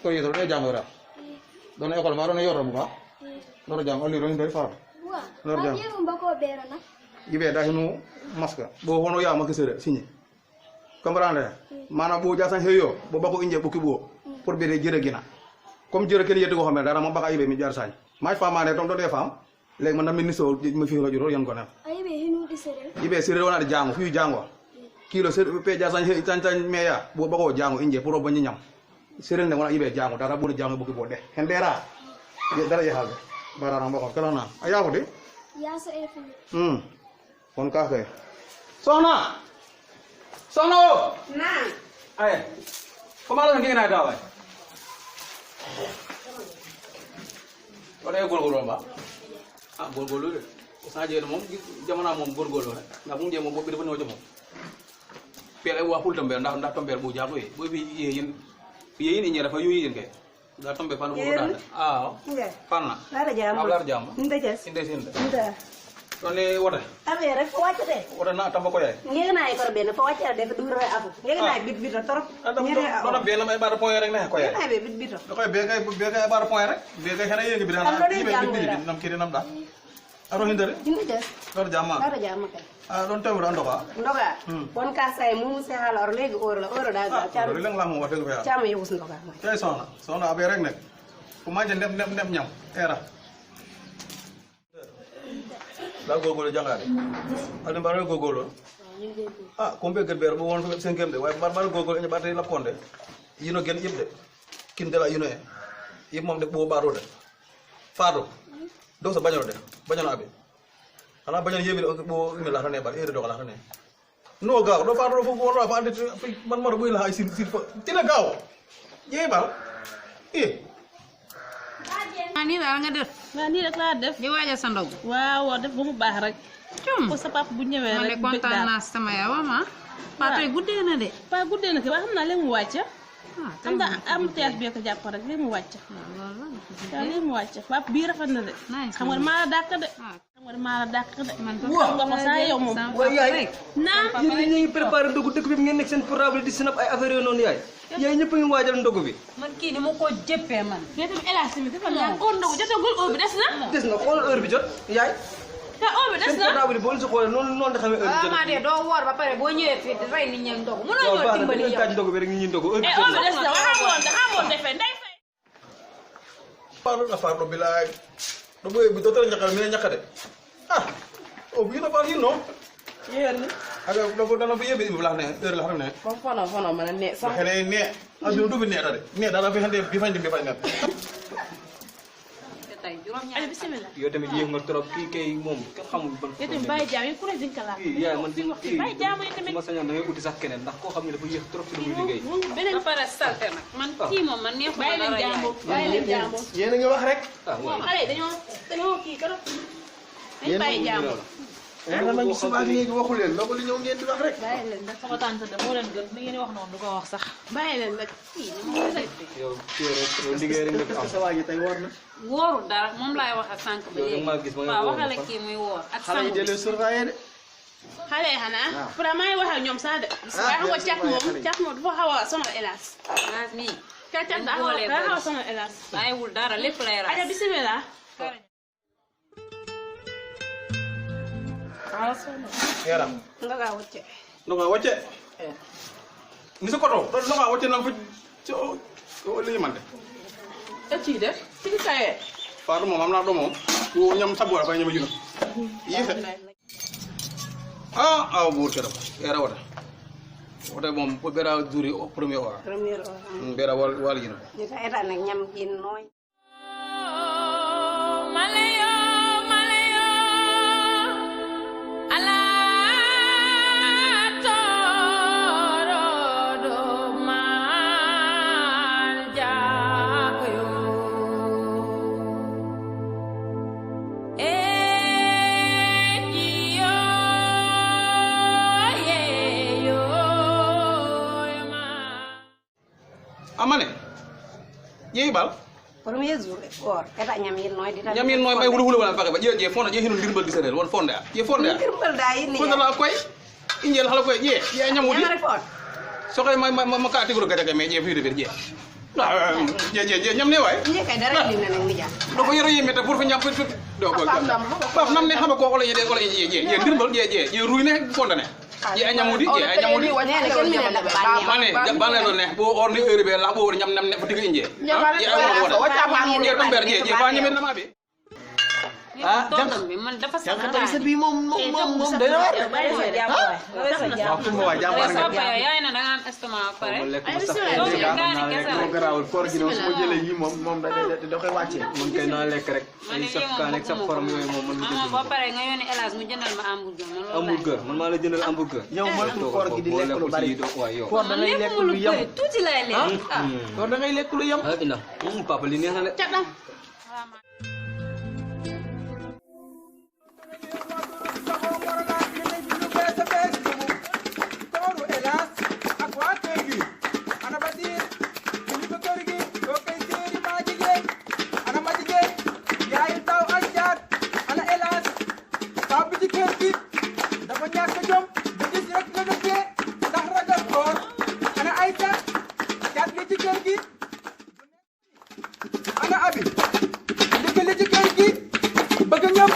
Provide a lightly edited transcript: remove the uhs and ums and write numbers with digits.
ko yeso ne jangora don école ma don yoro buka lor jang oli ron dari far lor jang ibe da hinu maska bo hono ya ma kesere signé comprendre mana bo jasan heyo bo bako inje buki bo pour be de jere gina comme jere ken yete ko xamé dara ma baka ibe mi jar sañ may famane tom do de fam leg man na ministre ma fi la juro yon ko na ayibe hinu di sere ibe sere wona de jango fi jango kilo sere pe jar sañ he tan tan meya bo bako jango inje pour bo ñam sere ne wona ibe jango dara bu jango buki bo de hen dera dara ya halbe barana mbako kala na aya ko de ya sa efu kon ka kay soxna na ay ko ma la ngi na dawa wala gorgolo ba gorgolo de saje mom jamana mom gorgolo rek ndax mu je mom bobbi dafa ñoo ci mom pele waxul tambe ndax tambe bu jaatu yi bo bi yeen ñi dafa yoy yeen kay da tambe fan bu dal fan na lar jam inde sinde Tone wada. Abe rek fo wacce de. Wada na tamba ko yaay. Ngena ay ko ben fo wacce de du re afu. Ngena bit bit torop. Ngena do ben may bar point rek ne ko yaay. Ngena bit bit. Da koy be kay bar point rek. Be kay xana yegi bi dana bit nam kiri nam da. Aro hindare? Hindare. Dor jamma. Dor jamma kay. Don tawu ando ka. Ndoga. Won ka say mu se halor legi oro da ga cham. Ro lang la mo wate ko ya. Cham yus ndoga. Tay sona abe rek nek. Ko ma je ndem ñam era. La gogolo jangade ade mbar gogolo kombe gerber bo won 5e de way mbar gogolo ñu batte la pondé yino gen yibde kin de la yino e yib mom de bo baro de faado do sa bañalo abe ala bañal yebi bo mi la tané ba ere do la tané no gaaw do faado fo wala fa ande man maro boy la hay sil fa tina gaaw yebal Ani la nga def ni rek la def di waja sa ndog waaw def bu mu baax rek ko sa papa bu ñëwé rek man kontaan na sama yawa ma pa tay guddé na de pa guddé na ke ba xamna lé mu wacc xam nga am teas bi ko japp rek lé mu wacc lé mu wacc pap bi rafet na de xam nga ma la dak de xam nga ma la dak de man xam nga ma sa yow mom way yaay na yeen ñi préparer ndogu dëkk bi ngeen nek seen portable di snap ay affaire yo non yaay yaay ñepp ngi wajal ndogu bi man ki ni mako jeppé man yetam elastique dafa la ko ndogu jotagul heure bi des na xol heure bi jot yaay ta heure bi des na portable bi bo ci xolé non da xamé heure bi jot ma de do wor ba paré bo ñëwé fi ray nit ñi ndogu mëno ñoo dimbali yow taaj ndogu bi rek ñi ndogu heure bi heure bi des na waxa mo defé ndey fay parlo na farlo bilay do boy bi dotal ñakal mi ñakade o bi na parli no yeen aga do dana fi yebi bi la ne heure la xam ne fono man ne sax xene ne adu du bi ne dara ne dara fi hande bi fandi bi fay net tay juroom ñaar ali bismillah yo tamit yéeg nga trop kii kay moom kenn xamul ban yetam baye jaam yi ku ne dinka la yaay man di baye jaam yi tamit ma sañoon da ngay uti sax keneen ndax koo xam ne dafa yéex trop ci lu muy liggéey benen para salté nak man ki mom man neexu baye len jaambo baye len jaambo yeen nga wax rek moom xale dañoo kii karo dañ baye jaambo dama ma gis ba léegi waxu leen loko li ñew ngeen di wax rek baye len da sama tante da mo len gën li ngeen wax non du ko wax sax baye len nak kii ni mo yow liggéey rek nga am sa waaji tay wor na woru dara mom lay wax ak sank ba yow ma gis ma waaw waxale ki muy wor ak xale yi dele surveiller de xale xana pour may wax ak ñoom sax de waaye xam nga ciat moom dafa xawa sonal hélas nas ni ciat da xawa sonal hélas bayiwul dara lepp lay ras aja bismillah yaram nga wacce ndoga wacce ni su ko do ndoga wacce nam fa ko li man de e ci def ci kaye faatu moom am naa doom moom wo ñam sabora fa ñama jino yife aw buur keram era wata moom ko bera duri au premier heure bera wal jino ni ta eta nak ñam gi noy amane yeyi bal premier jour or eta ñam yi noy di ta ñam yen noy may wulu wala faga ba je fonda je hinu ndimbal di serel won fonda je fonda ndimbal da yi ni fonda la koy injel hala koy je ñam wudi rek fon so koy ma ka tigro gata me je fi de je je ñam ne waay Ini kay dara indi na nag nijaay. do ko yoro yemete pour ko ñam ko do ko pap nam ne xam ko wala je ndirbal je ruy ne condamné je anyamudi mane bane do ne bo orni heure be la bo wor ñam nam ne fa diga inje je ay ko ber je fa ñame na ma be Tonton bi man dafa sax sa bi moom day na war waaw fu mu waa jàmbaar nga Papa yaay na da nga am estomac pare. lekk bu saf moo garaawul koor gi moom su ma jëlee yi moom da koy wàccee man kay naa lekk rek ay saf kaan ak saf xorom yooyu moom man Mama ba pare nga yónni Elas mu jëndal ma hamburger man loolu hamburger man maa la jëndal hamburger yow moytu koor gi di lekk lu bari waay yow koor da ngay lekk lu yem tuuti lay lekk. koor da ngay lekk lu yem ina papa li neex na de Ana abi, ndeke li ci kër gi bëgg ñëpp